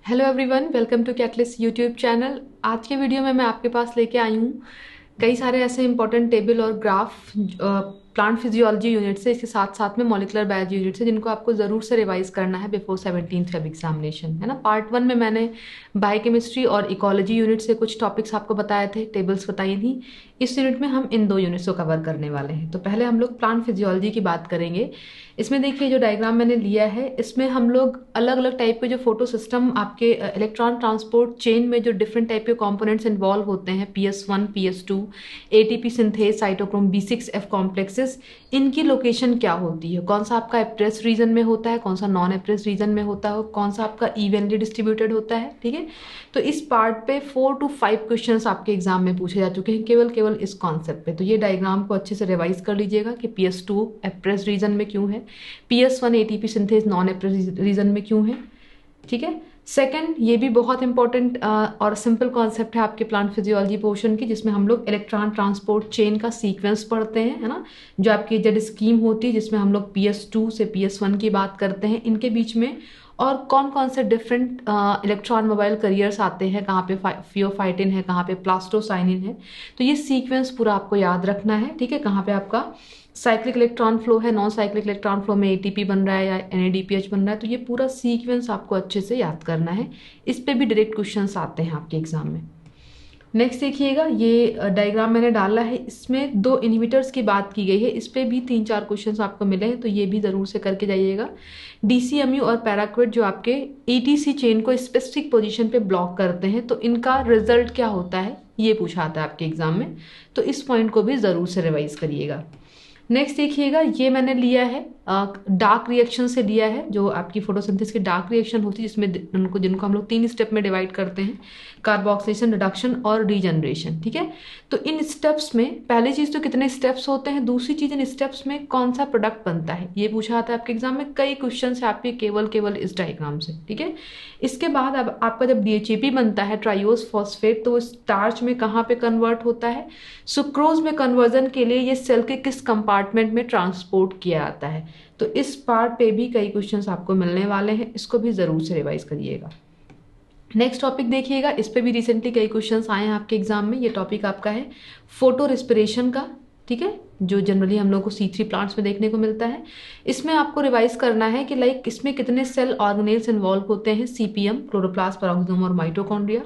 Hello everyone, welcome to catalyst YouTube channel. आज के video में मैं आपके पास लेके आई हूँ कई सारे ऐसे इंपॉर्टेंट टेबल और ग्राफ प्लांट फिजियोलॉजी यूनिट से, इसके साथ साथ में मॉलिकुलर बायोलॉजी यूनिट से, जिनको आपको ज़रूर से रिवाइज करना है बिफोर 17th फेब एग्जामिनेशन, है ना। पार्ट 1 में मैंने बायोकेमिस्ट्री और इकोलॉजी यूनिट से कुछ टॉपिक्स आपको बताए थे, टेबल्स बताई थी। इस यूनिट में हम इन दो यूनिट्स को कवर करने वाले हैं। तो पहले हम लोग प्लांट फिजियोलॉजी की बात करेंगे। इसमें देखिए जो डायग्राम मैंने लिया है, इसमें हम लोग अलग अलग टाइप के जो फोटो सिस्टम आपके इलेक्ट्रॉन ट्रांसपोर्ट चेन में जो डिफरेंट टाइप के कंपोनेंट्स इन्वॉल्व होते हैं, PS1 PS2 ATP synthase, cytochrome B6F complexes, इनकी लोकेशन क्या होती है, कौन सा आपका एप्रेस रीजन में होता है, कौन सा नॉन एप्रेस रीजन में होता है, कौन सा आपका इवनली डिस्ट्रीब्यूटेड होता है। ठीक है, तो इस पार्ट पे 4 to 5 क्वेश्चंस आपके एग्जाम में पूछे जा चुके हैं केवल इस कॉन्सेप्ट पे। तो ये डायग्राम को अच्छे से रिवाइज कर लीजिएगा कि PS2 एप्रेस रीजन में क्यों है, PS1 ATP synthase non appressed region में क्यों है। ठीक है, सेकंड, ये भी बहुत इंपॉर्टेंट और सिंपल कॉन्सेप्ट है आपके प्लांट फिजियोलॉजी पोर्शन की, जिसमें हम लोग इलेक्ट्रॉन ट्रांसपोर्ट चेन का सीक्वेंस पढ़ते हैं, है ना। जो आपकी जेड स्कीम होती है, जिसमें हम लोग PS2 से PS1 की बात करते हैं, इनके बीच में और कौन कौन से डिफरेंट इलेक्ट्रॉन मोबाइल करियर्स आते हैं, कहाँ पे फियोफाइटिन है, कहाँ पे प्लास्टोसाइनिन है। तो ये सीक्वेंस पूरा आपको याद रखना है। ठीक है, कहाँ पे आपका साइक्लिक इलेक्ट्रॉन फ्लो है, नॉन साइक्लिक इलेक्ट्रॉन फ्लो में ATP बन रहा है या NADPH बन रहा है। तो ये पूरा सीक्वेंस आपको अच्छे से याद करना है। इस पे भी डायरेक्ट क्वेश्चंस आते हैं आपके एग्जाम में। नेक्स्ट देखिएगा, ये डायग्राम मैंने डाला है, इसमें 2 इनहिबिटर्स की बात की गई है। इस पे भी 3-4 क्वेश्चंस आपको मिले हैं, तो ये भी जरूर से करके जाइएगा। DCMU और पैराक्विट जो आपके ETC चेन को स्पेसिफिक पोजीशन पे ब्लॉक करते हैं, तो इनका रिजल्ट क्या होता है, ये पूछा आता है आपके एग्जाम में। तो इस पॉइंट को भी जरूर से रिवाइज करिएगा। नेक्स्ट देखिएगा, ये मैंने लिया है डार्क रिएक्शन से लिया है, जो आपकी फोटोसिंथेसिस की डार्क जिसमें जिनको हम लोग 3 स्टेप में डिवाइड करते हैं, कार्बोक्सिलेशन, रिडक्शन और रीजनरेशन। ठीक है, तो इन स्टेप्स में पहली चीज तो कितने स्टेप्स होते हैं, दूसरी चीज इन स्टेप्स में कौन सा प्रोडक्ट बनता है, ये पूछा आता है आपके एग्जाम में। कई क्वेश्चन है आपके केवल इस डायग्राम से। ठीक है, इसके बाद अब आपका जब DHAP बनता है, ट्राइओस फॉस्फेट, तो वो स्टार्च में कहाँ पे कन्वर्ट होता है, सुक्रोज में कन्वर्जन के लिए ये सेल के किस कंपार्टमेंट में ट्रांसपोर्ट किया जाता है। तो इस पार्ट पे भी कई क्वेश्चंस आपको मिलने वाले हैं, इसको भी जरूर से रिवाइज करिएगा। नेक्स्ट टॉपिक देखिएगा, इस पे भी रिसेंटली कई क्वेश्चंस आए हैं आपके एग्जाम में। ये टॉपिक आपका है फोटो रेस्पिरेशन का। ठीक है, जो जनरली हम लोग को C3 प्लांट्स में देखने को मिलता है। इसमें आपको रिवाइज करना है कि लाइक इसमें कितने सेल ऑर्गेनेल्स इन्वॉल्व होते हैं, CPM, क्लोरोप्लास्ट, पेरोक्सिसोम और माइटोकॉन्ड्रिया।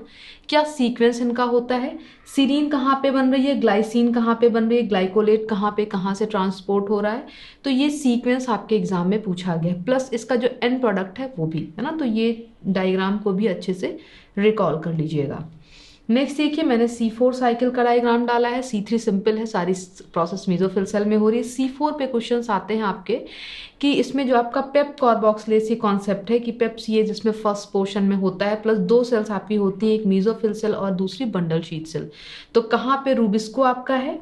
क्या सीक्वेंस इनका होता है, सीरीन कहाँ पे बन रही है, ग्लाइसिन कहाँ पे बन रही है, ग्लाइकोलेट कहाँ से ट्रांसपोर्ट हो रहा है। तो ये सीक्वेंस आपके एग्जाम में पूछा गया है, प्लस इसका जो एंड प्रोडक्ट है वो भी, है ना। तो ये डायग्राम को भी अच्छे से रिकॉल कर लीजिएगा। नेक्स्ट देखिए, मैंने C4 साइकिल का डायग्राम डाला है। C3 सिंपल है, सारी प्रोसेस मेसोफिल सेल में हो रही है। C4 पे क्वेश्चंस आते हैं आपके कि इसमें जो आपका पेप कार्बोक्सिलेज कॉन्सेप्ट है कि पेप CA जिसमें फर्स्ट पोर्शन में होता है, प्लस 2 सेल्स आपकी होती है, एक मेसोफिल सेल और दूसरी बंडल शीट सेल। तो कहाँ पे रूबिस्को आपका है,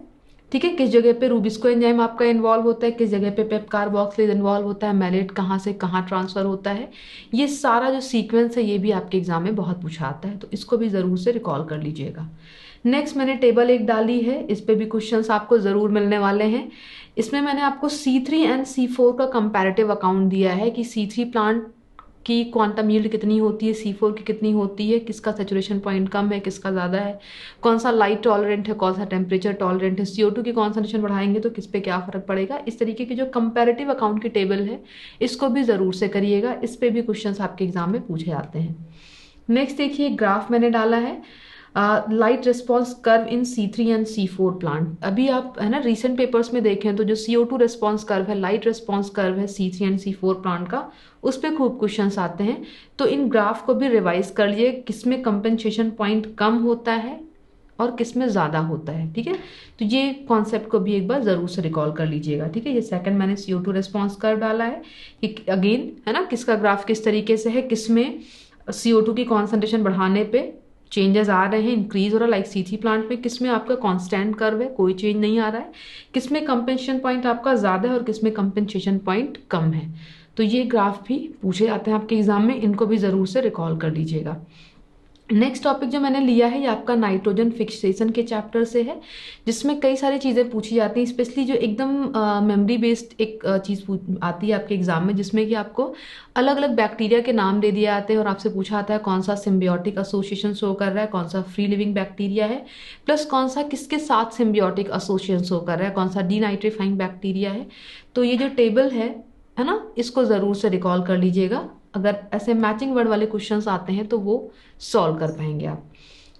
ठीक है, किस जगह पे रूबिस्को एंजाइम आपका इन्वॉल्व होता है, किस जगह पे पेप कार्बोक्सिलेज इन्वॉल्व होता है, मैलेट कहाँ से कहाँ ट्रांसफर होता है। ये सारा जो सीक्वेंस है ये भी आपके एग्जाम में बहुत पूछा आता है, तो इसको भी जरूर से रिकॉल कर लीजिएगा। नेक्स्ट मैंने टेबल 1 डाली है, इस पे भी क्वेश्चंस आपको जरूर मिलने वाले हैं। इसमें मैंने आपको C3 एंड C4 का कंपैरेटिव अकाउंट दिया है कि C3 प्लांट की क्वांटम यील्ड कितनी होती है, C4 की कितनी होती है, किसका सैचुरेशन पॉइंट कम है, किसका ज़्यादा है, कौन सा लाइट टॉलरेंट है, कौन सा टेम्परेचर टॉलरेंट है, CO2 की कॉन्सेंट्रेशन बढ़ाएंगे तो किस पे क्या फर्क पड़ेगा। इस तरीके की जो कंपैरेटिव अकाउंट की टेबल है, इसको भी ज़रूर से करिएगा। इस पे भी क्वेश्चन आपके एग्जाम में पूछे जाते हैं। नेक्स्ट देखिए, ग्राफ मैंने डाला है light response curve in C3 and C4 plant. अभी आप, है ना, रिसेंट पेपर्स में देखें तो जो CO2 रिस्पॉन्स कर्व है, लाइट रिस्पॉन्स कर्व है C3 एंड C4 प्लांट का, उस पर खूब क्वेश्चंस आते हैं। तो इन ग्राफ को भी रिवाइज कर लिए, किसमें कंपेंसेशन पॉइंट कम होता है और किसमें ज़्यादा होता है। ठीक है, तो ये कॉन्सेप्ट को भी एक बार ज़रूर से रिकॉल कर लीजिएगा। ठीक है, ये सेकंड मैंने CO2 रिस्पॉन्स कर्व डाला है कि अगेन, है ना, किसका ग्राफ किस तरीके से है, किसमें CO2 की कॉन्सेंट्रेशन बढ़ाने पे चेंजेस आ रहे हैं, इंक्रीज हो रहा है, लाइक C3 प्लांट में किसमें आपका कांस्टेंट कर्व है, कोई चेंज नहीं आ रहा है, किसमें कंपेंसेशन पॉइंट आपका ज़्यादा है और किसमें कंपेंसेशन पॉइंट कम है। तो ये ग्राफ भी पूछे जाते हैं आपके एग्जाम में, इनको भी ज़रूर से रिकॉल कर लीजिएगा। नेक्स्ट टॉपिक जो मैंने लिया है ये आपका नाइट्रोजन फिक्सेशन के चैप्टर से है, जिसमें कई सारी चीज़ें पूछी जाती हैं, स्पेशली जो एकदम मेमोरी बेस्ड एक चीज़ आती है आपके एग्जाम में, जिसमें कि आपको अलग अलग बैक्टीरिया के नाम दे दिए जाते हैं और आपसे पूछा आता है कौन सा सिम्बियोटिक एसोसिएशन शो कर रहा है, कौन सा फ्री लिविंग बैक्टीरिया है, प्लस कौन सा किसके साथ सिम्बियोटिक एसोसिएशन शो कर रहा है, कौन सा डीनाइट्रीफाइंग बैक्टीरिया है। तो ये जो टेबल है ना, इसको ज़रूर से रिकॉल कर लीजिएगा। अगर ऐसे मैचिंग वर्ड वाले क्वेश्चंस आते हैं तो वो सॉल्व कर पाएंगे आप।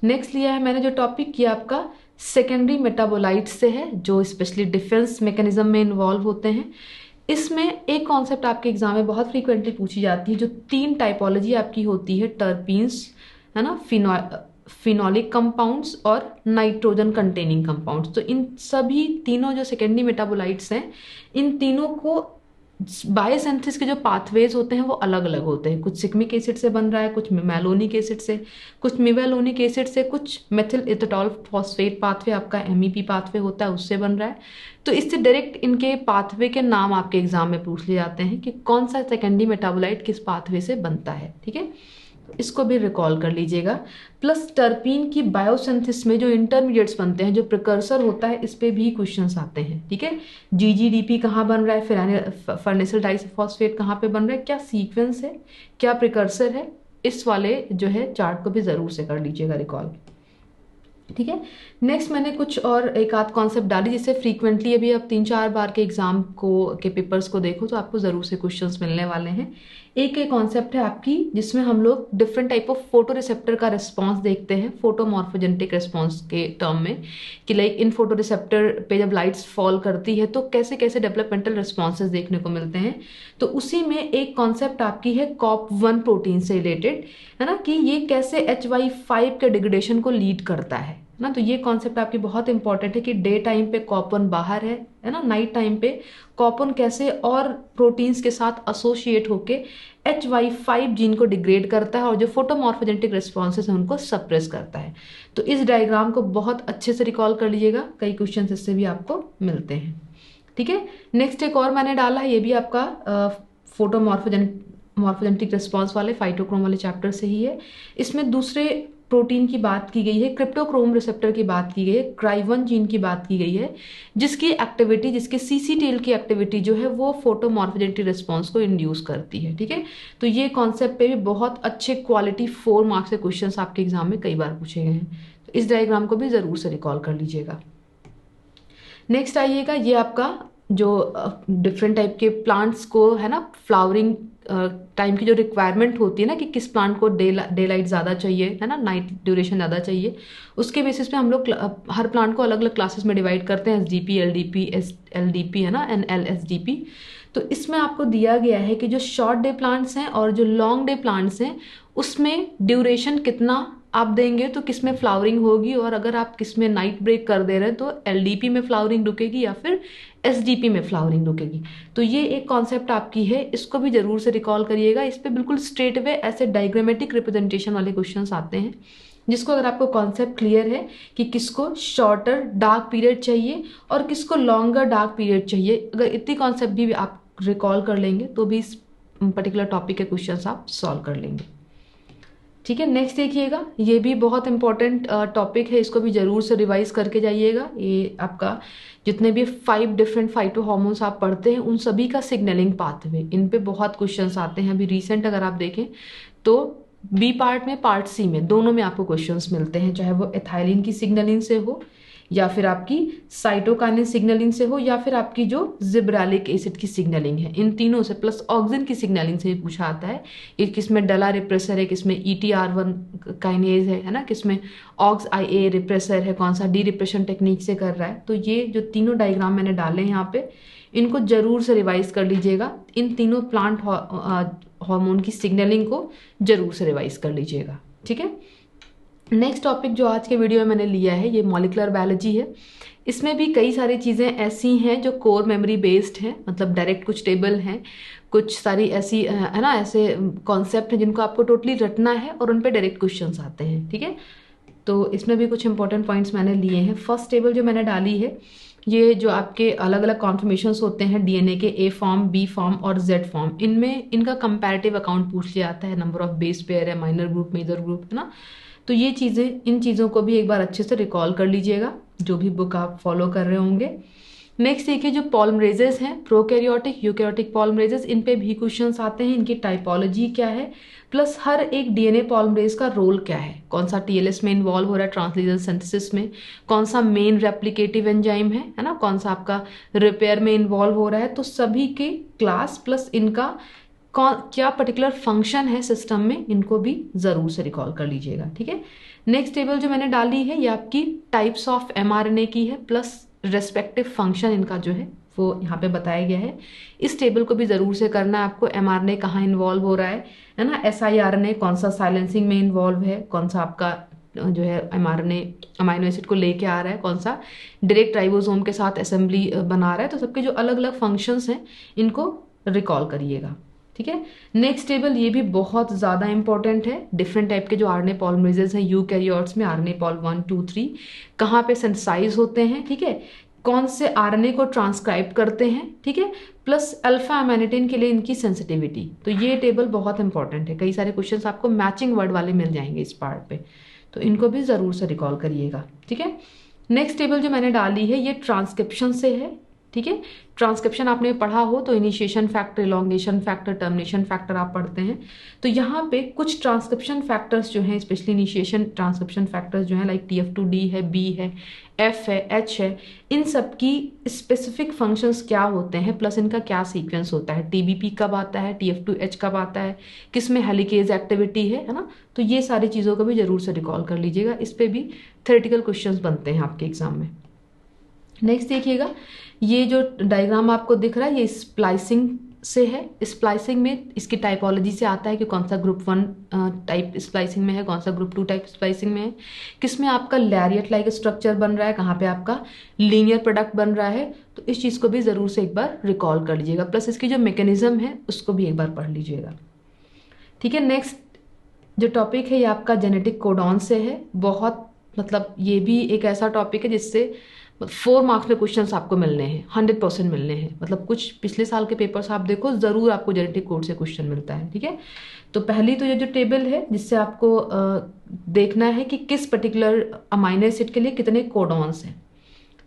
नेक्स्ट लिया है मैंने जो टॉपिक किया आपका सेकेंडरी मेटाबोलाइट से है, जो स्पेशली डिफेंस मैकेनिज्म में इन्वॉल्व होते हैं। इसमें एक कॉन्सेप्ट आपके एग्जाम में बहुत फ्रीक्वेंटली पूछी जाती है, जो 3 टाइपोलॉजी आपकी होती है, टर्पीन्स है ना, फिनोलिक कंपाउंड्स और नाइट्रोजन कंटेनिंग कंपाउंड्स। तो इन सभी तीनों जो सेकेंडरी मेटाबोलाइट्स हैं, इन तीनों को बायोसिंथेसिस के जो पाथवेज होते हैं वो अलग अलग होते हैं। कुछ सिग्मिक एसिड से बन रहा है, कुछ मेलोनिक एसिड से, कुछ मिवेलोनिक एसिड से, कुछ मेथिल एथेटॉल फॉस्फेट पाथवे आपका MEP पाथवे होता है उससे बन रहा है। तो इससे डायरेक्ट इनके पाथवे के नाम आपके एग्जाम में पूछ लिए जाते हैं कि कौन सा सेकेंडरी मेटाबोलाइट किस पाथवे से बनता है। ठीक है, इसको भी रिकॉल कर लीजिएगा। प्लस टर्पीन की बायोसिंथेसिस में जो इंटरमीडिएट्स बनते हैं, जो प्रिकर्सर होता है, इस पे भी क्वेश्चंस आते हैं। ठीक है, GGDP कहाँ बन रहा है, फर्नेसिल डाइसफॉस्फेट कहाँ पे बन रहा है, क्या सीक्वेंस है, क्या प्रिकर्सर है, इस वाले जो है चार्ट को भी जरूर से कर लीजिएगा रिकॉल। ठीक है, नेक्स्ट मैंने कुछ और एक आध कॉन्सेप्ट डाली जिससे फ्रीक्वेंटली अभी आप 3-4 बार के एग्जाम को के पेपर्स को देखो तो आपको ज़रूर से क्वेश्चंस मिलने वाले हैं। एक कॉन्सेप्ट है आपकी जिसमें हम लोग different type of photo receptor का रिस्पॉन्स देखते हैं, फोटोमॉर्फोजेनेटिक रिस्पॉन्स के टर्म में, कि लाइक इन फोटो रिसेप्टर पे जब लाइट्स फॉल करती है तो कैसे कैसे डेवलपमेंटल रिस्पॉन्सेज देखने को मिलते हैं। तो उसी में एक कॉन्सेप्ट आपकी है COP1 प्रोटीन से रिलेटेड, है ना, कि ये कैसे HY5 के डिग्रेडेशन को लीड करता है ना। तो ये कॉन्सेप्ट आपकी बहुत इंपॉर्टेंट है कि डे टाइम पे COP1 बाहर है ना, नाइट टाइम पे COP1 कैसे और प्रोटीन्स के साथ एसोसिएट होके HY5 जीन को डिग्रेड करता है और जो फोटोमॉर्फोजेनेटिक रिस्पॉन्सेज हैं उनको सप्रेस करता है। तो इस डायग्राम को बहुत अच्छे से रिकॉल कर लीजिएगा, कई क्वेश्चन इससे भी आपको मिलते हैं। ठीक है, नेक्स्ट एक और मैंने डाला है, ये भी आपका फोटोमॉर्फोजेनेटिक रिस्पॉन्स वाले फाइटोक्रोम वाले चैप्टर से ही है। इसमें दूसरे प्रोटीन की बात की गई है, क्रिप्टोक्रोम रिसेप्टर की बात की गई है, क्राइवन जीन की बात की गई है, जिसकी एक्टिविटी, जिसके CC टेल की एक्टिविटी जो है वो फोटोमॉर्फोजेनेटिक रिस्पॉन्स को इंड्यूस करती है। ठीक है, तो ये कॉन्सेप्ट पे भी बहुत अच्छे क्वालिटी 4 मार्क्स के क्वेश्चंस आपके एग्जाम में कई बार पूछे गए हैं। तो इस डायग्राम को भी जरूर से रिकॉल कर लीजिएगा। नेक्स्ट आइएगा, ये आपका जो डिफरेंट टाइप के प्लांट्स को है ना, फ्लावरिंग टाइम की जो रिक्वायरमेंट होती है ना, कि किस प्लांट को डे लाइट ज़्यादा चाहिए, है ना, नाइट ड्यूरेशन ज़्यादा चाहिए, उसके बेसिस पे हम लोग हर प्लांट को अलग अलग क्लासेस में डिवाइड करते हैं, SDP, LDP, LDP है ना, LSDP। तो इसमें आपको दिया गया है कि जो शॉर्ट डे प्लांट्स हैं और जो लॉन्ग डे प्लांट्स हैं उसमें ड्यूरेशन कितना आप देंगे तो किसमें फ्लावरिंग होगी, और अगर आप किसमें नाइट ब्रेक कर दे रहे हैं तो LDP में फ्लावरिंग रुकेगी या फिर SDP में फ्लावरिंग रुकेगी। तो ये एक कॉन्सेप्ट आपकी है, इसको भी जरूर से रिकॉल करिएगा। इस पे बिल्कुल स्ट्रेट वे ऐसे डायग्रामेटिक रिप्रेजेंटेशन वाले क्वेश्चंस आते हैं, जिसको अगर आपको कॉन्सेप्ट क्लियर है कि किसको शॉर्टर डार्क पीरियड चाहिए और किसको लॉन्गर डार्क पीरियड चाहिए, अगर इतनी कॉन्सेप्ट भी आप रिकॉल कर लेंगे तो भी इस पर्टिकुलर टॉपिक के क्वेश्चंस आप सॉल्व कर लेंगे। ठीक है, नेक्स्ट देखिएगा, ये भी बहुत इंपॉर्टेंट टॉपिक है, इसको भी जरूर से रिवाइज करके जाइएगा। ये आपका जितने भी 5 डिफरेंट फाइटो हार्मोन्स आप पढ़ते हैं उन सभी का सिग्नलिंग पाथवे, इन पे बहुत क्वेश्चंस आते हैं। अभी रिसेंट अगर आप देखें तो B पार्ट में, पार्ट C में, दोनों में आपको क्वेश्चंस मिलते हैं, चाहे वो एथाइलिन की सिग्नलिंग से हो या फिर आपकी साइटोकाइनिन सिग्नलिंग से हो या फिर आपकी जो जिब्रालिक एसिड की सिग्नलिंग है, इन तीनों से, प्लस ऑक्सिन की सिग्नलिंग से भी पूछा आता है। एक किसमें डला रिप्रेसर है, किसमें ETR1 काइनेज है ना, किसमें OXIA रिप्रेसर है, कौन सा डी रिप्रेशन टेक्निक से कर रहा है। तो ये जो तीनों डायग्राम मैंने डाले हैं यहाँ पे, इनको जरूर से रिवाइज कर लीजिएगा। इन तीनों प्लांट हार्मोन की सिग्नलिंग को जरूर से रिवाइज कर लीजिएगा। ठीक है, नेक्स्ट टॉपिक जो आज के वीडियो में मैंने लिया है ये मॉलिक्यूलर बायोलॉजी है। इसमें भी कई सारी चीज़ें ऐसी हैं जो कोर मेमोरी बेस्ड हैं, मतलब डायरेक्ट कुछ टेबल हैं, कुछ सारी ऐसी है ना, ऐसे कॉन्सेप्ट हैं जिनको आपको टोटली रटना है और उन पे डायरेक्ट क्वेश्चंस आते हैं। ठीक है, तो इसमें भी कुछ इंपॉर्टेंट पॉइंट्स मैंने लिए हैं। फर्स्ट टेबल जो मैंने डाली है, ये जो आपके अलग अलग कॉन्फर्मेशंस होते हैं DNA के A फॉर्म, B फॉर्म और Z फॉर्म, इनमें इनका कंपैरेटिव अकाउंट पूछ लिया जाता है। नंबर ऑफ बेस पेयर है, माइनर ग्रुप, मेजर ग्रुप, है ना। तो ये चीज़ें, इन चीज़ों को भी एक बार अच्छे से रिकॉल कर लीजिएगा जो भी बुक आप फॉलो कर रहे होंगे। नेक्स्ट देखिए, जो पॉलीमरेजेस हैं, प्रोकैरियोटिक, यूकैरियोटिक पॉलीमरेजेस, इन पे भी क्वेश्चंस आते हैं। इनकी टाइपोलॉजी क्या है, प्लस हर एक डीएनए पॉलीमरेज का रोल क्या है, कौन सा टीएलएस में इन्वॉल्व हो रहा है ट्रांसलेशन सिंथेसिस में, कौन सा मेन रेप्लिकेटिव एंजाइम है ना, कौन सा आपका रिपेयर में इन्वॉल्व हो रहा है। तो सभी के क्लास प्लस इनका क्या पर्टिकुलर फंक्शन है सिस्टम में, इनको भी जरूर से रिकॉल कर लीजिएगा। ठीक है, नेक्स्ट टेबल जो मैंने डाली है ये आपकी टाइप्स ऑफ एमआरएनए की है, प्लस रेस्पेक्टिव फंक्शन इनका जो है वो यहाँ पे बताया गया है। इस टेबल को भी जरूर से करना है आपको। एमआरएनए कहाँ इन्वॉल्व हो रहा है ना, एसआईआरएनए कौन सा साइलेंसिंग में इन्वॉल्व है, कौन सा आपका जो है एमआरएनए अमाइनो एसिड को लेके आ रहा है, कौन सा डायरेक्ट राइबोसोम के साथ असेंबली बना रहा है। तो सबके जो अलग अलग फंक्शंस हैं इनको रिकॉल करिएगा। ठीक है, नेक्स्ट टेबल ये भी बहुत ज़्यादा इंपॉर्टेंट है। डिफरेंट टाइप के जो आरएनए पॉलीमरेजेस हैं यूकैरियोट्स में, आरएनए पॉल 1 2 3 कहाँ पे सिंथेसाइज होते हैं, ठीक है, कौन से आरएनए को ट्रांसक्राइब करते हैं, ठीक है, प्लस अल्फा अमाइनेटिन के लिए इनकी सेंसिटिविटी। तो ये टेबल बहुत इंपॉर्टेंट है, कई सारे क्वेश्चंस आपको मैचिंग वर्ड वाले मिल जाएंगे इस पार्ट पे, तो इनको भी ज़रूर से रिकॉल करिएगा। ठीक है, नेक्स्ट टेबल जो मैंने डाली है ये ट्रांसक्रिप्शन से है। ठीक है, ट्रांसक्रिप्शन आपने पढ़ा हो तो initiation factor, elongation factor, termination factor आप पढ़ते हैं। तो यहाँ पे कुछ ट्रांसक्रिप्शन फैक्टर्स जो हैं, स्पेशली इनिशिएशन ट्रांसक्रिप्शन फैक्टर्स जो हैं लाइक TF2D है, B है, F है, H है, इन सब की स्पेसिफिक फंक्शंस क्या होते हैं, प्लस इनका क्या सीक्वेंस होता है, TBP कब आता है, TF2H कब आता है, किस में हेलिकेज एक्टिविटी है ना। तो ये सारी चीज़ों को भी जरूर से रिकॉल कर लीजिएगा, इस पर भी थ्योरेटिकल क्वेश्चंस बनते हैं आपके एग्जाम में। नेक्स्ट देखिएगा, ये जो डायग्राम आपको दिख रहा है ये स्प्लाइसिंग से है। स्प्लाइसिंग में इसकी टाइपोलॉजी से आता है कि कौन सा ग्रुप 1 टाइप स्प्लाइसिंग में है, कौन सा ग्रुप 2 टाइप स्प्लाइसिंग में है, किस में आपका लैरिएट लाइक स्ट्रक्चर बन रहा है, कहाँ पे आपका लीनियर प्रोडक्ट बन रहा है। तो इस चीज़ को भी ज़रूर से एक बार रिकॉल कर लीजिएगा, प्लस इसकी जो मैकेनिज्म है उसको भी एक बार पढ़ लीजिएगा। ठीक है, नेक्स्ट जो टॉपिक है ये आपका जेनेटिक कोडॉन से है। बहुत मतलब ये भी एक ऐसा टॉपिक है जिससे 4 मार्क्स में क्वेश्चंस आपको मिलने हैं, 100% मिलने हैं। मतलब कुछ पिछले साल के पेपर्स आप देखो, जरूर आपको जेनेटिक कोड से क्वेश्चन मिलता है। ठीक है, तो पहली तो ये जो टेबल है जिससे आपको देखना है कि किस पर्टिकुलर अमाइनो एसिड के लिए कितने कोडॉन्स हैं।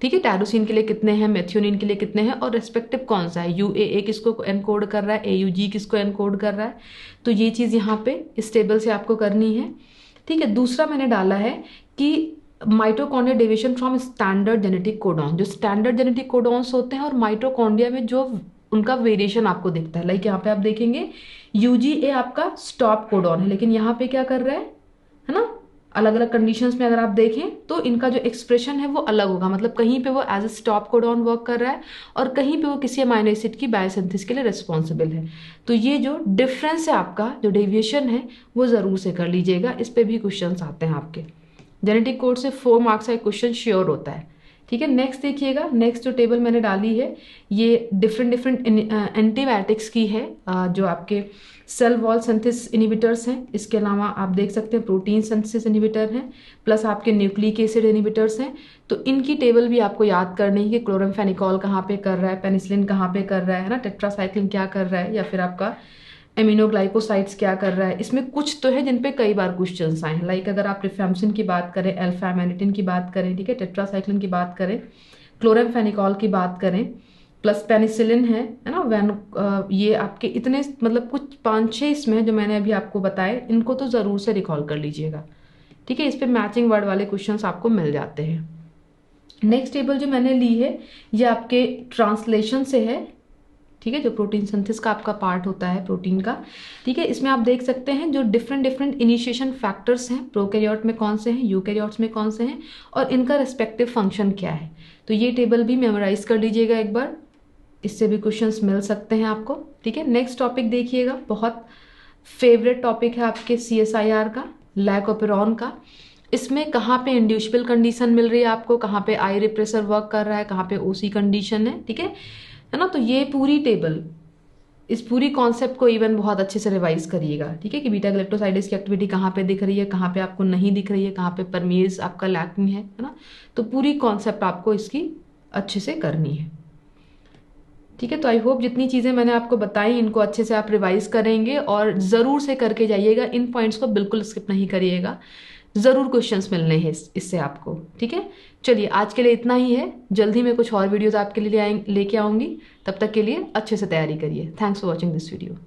ठीक है, टायरोसिन के लिए कितने हैं, मेथियोनिन के लिए कितने हैं, और रेस्पेक्टिव कौन सा है, UAA किसको एनकोड कर रहा है, AUG किसको एनकोड कर रहा है। तो ये चीज़ यहाँ पे इस टेबल से आपको करनी है। ठीक है, दूसरा मैंने डाला है कि mitochondria deviation from standard genetic codon. जो स्टैंडर्ड जेनेटिक कोडॉन्स होते हैं और माइटोकॉन्ड्रिया में जो उनका वेरिएशन आपको दिखता है, लाइक यहाँ पे आप देखेंगे UGA आपका स्टॉप कोडॉन है, लेकिन यहाँ पे क्या कर रहा है ना, अलग अलग कंडीशंस में अगर आप देखें तो इनका जो एक्सप्रेशन है वो अलग होगा। मतलब कहीं पे वो as a stop codon work कर रहा है और कहीं पे वो किसी अमाइनो एसिड की बायोसिंथेसिस के लिए रिस्पॉन्सिबल है। तो ये जो डिफरेंस है आपका, जो डेविएशन है, वो जरूर से कर लीजिएगा। इस पे भी क्वेश्चन आते हैं आपके जेनेटिक कोड से 4 मार्क्स का क्वेश्चन श्योर होता है। ठीक है, नेक्स्ट देखिएगा, नेक्स्ट जो टेबल मैंने डाली है ये डिफरेंट एंटीबायोटिक्स की है, जो आपके सेल वॉल सिंथेसिस इनिबिटर्स हैं। इसके अलावा आप देख सकते हैं प्रोटीन सिंथेसिस इनिबिटर हैं, प्लस आपके न्यूक्लिक एसिड इनिबिटर्स हैं। तो इनकी टेबल भी आपको याद करनी है कि क्लोरामफेनिकॉल कहाँ पे कर रहा है, पेनिसिलिन कहाँ पे कर रहा है ना, टेट्रासाइक्लिन क्या कर रहा है, या फिर आपका एमिनोग्लाइकोसाइड्स क्या कर रहा है। इसमें कुछ तो है जिन पे कई बार क्वेश्चंस आए हैं, लाइक अगर आप रिफेम्सिन की बात करें, अल्फा अमाइनेटिन की बात करें, ठीक है, टेट्रासाइक्लिन की बात करें, क्लोरामफेनिकॉल की बात करें, प्लस पेनिसिलिन है ना, ये आपके इतने मतलब कुछ 5-6 इसमें जो मैंने अभी आपको बताए, इनको तो ज़रूर से रिकॉल कर लीजिएगा। ठीक है, इस पर मैचिंग वर्ड वाले क्वेश्चन आपको मिल जाते हैं। नेक्स्ट टेबल जो मैंने ली है ये आपके ट्रांसलेशन से है। ठीक है, जो प्रोटीन सिंथेसिस का आपका पार्ट होता है प्रोटीन का। ठीक है, इसमें आप देख सकते हैं जो डिफरेंट इनिशिएशन फैक्टर्स हैं, प्रोकैरियोट में कौन से हैं, यूकैरियोट्स में कौन से हैं, और इनका रेस्पेक्टिव फंक्शन क्या है। तो ये टेबल भी मेमोराइज कर लीजिएगा एक बार, इससे भी क्वेश्चंस मिल सकते हैं आपको। ठीक है, नेक्स्ट टॉपिक देखिएगा, बहुत फेवरेट टॉपिक है आपके CSIR का, लैकोपेरॉन का। इसमें कहाँ पे इंड्यूसिबल कंडीशन मिल रही है आपको, कहाँ पे आई रिप्रेसर वर्क कर रहा है, कहाँ पे OC कंडीशन है। ठीक है ना, तो ये पूरी टेबल, इस पूरी कॉन्सेप्ट को इवन बहुत अच्छे से रिवाइज करिएगा। ठीक है, कि बीटा गैलेक्टोसाइडेज की एक्टिविटी कहाँ पे दिख रही है, कहाँ पे आपको नहीं दिख रही है, कहाँ पे परमेज आपका लैकिंग है ना। तो पूरी कॉन्सेप्ट आपको इसकी अच्छे से करनी है। ठीक है, तो आई होप जितनी चीज़ें मैंने आपको बताई इनको अच्छे से आप रिवाइज करेंगे और ज़रूर से करके जाइएगा। इन पॉइंट्स को बिल्कुल स्किप नहीं करिएगा। ज़रूर क्वेश्चंस मिलने हैं इससे आपको। ठीक है, चलिए आज के लिए इतना ही है। जल्दी मैं कुछ और वीडियोज़ आपके लिए लेके आऊँगी। तब तक के लिए अच्छे से तैयारी करिए। Thanks for watching this video.